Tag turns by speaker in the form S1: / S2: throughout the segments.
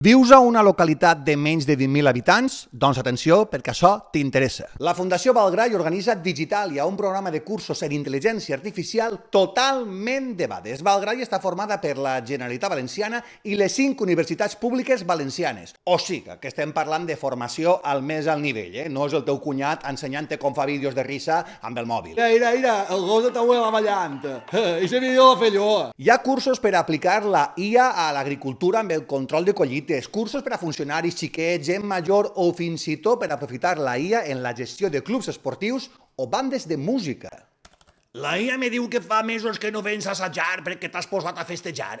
S1: Vius a una localitat de menys de 20.000 habitants? Doncs atenció, perquè això t'interessa. La Fundació Valgrai organitza Digitalia, un programa de cursos en intel·ligència artificial totalment de bades. Valgrai està formada per la Generalitat Valenciana i les 5 universitats públiques valencianes. O sigui, que estem parlant de formació al més alt nivell, No és el teu cunyat ensenyant-te com fa vídeos de risa amb el mòbil.
S2: Mira, el gos de t'abuela ballant. Eixe vídeo la fa jo.
S1: Hi ha cursos per aplicar la IA a l'agricultura amb el control de collites, cursos per a funcionaris xiquets, gent major o fins i tot per aprofitar la IA en la gestió de clubs esportius o bandes de música.
S3: La IA me diu que fa mesos que no vens a assajar perquè t'has posat a festejar.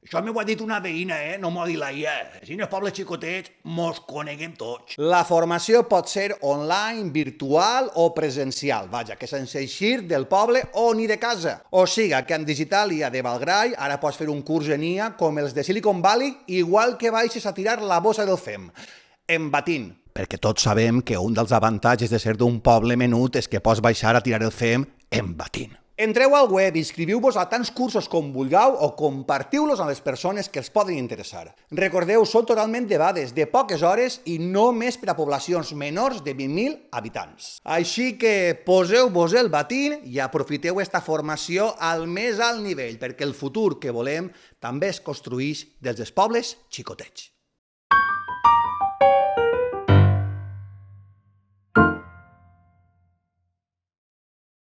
S3: Això m'ho ha dit una veïna, no m'ho ha dit la IA. Si en els pobles xicotets mos coneguem tots.
S1: La formació pot ser online, virtual o presencial. Vaja, que sense eixir del poble o ni de casa. O sigui, que amb Digitalia de Valgrai ara pots fer un curs en IA com els de Silicon Valley, igual que baixes a tirar la bossa del fem. Embatint. Perquè tots sabem que un dels avantatges de ser d'un poble menut és que pots baixar a tirar el fem embatint. Entreu al web, inscriviu-vos a tants cursos com vulgueu o compartiu-los amb les persones que els poden interessar. Recordeu, són totalment de bades, de poques hores i només per a poblacions menors de 20.000 habitants. Així que poseu-vos el batint i aprofiteu esta formació al més alt nivell, perquè el futur que volem també es construïx des dels pobles xicotets.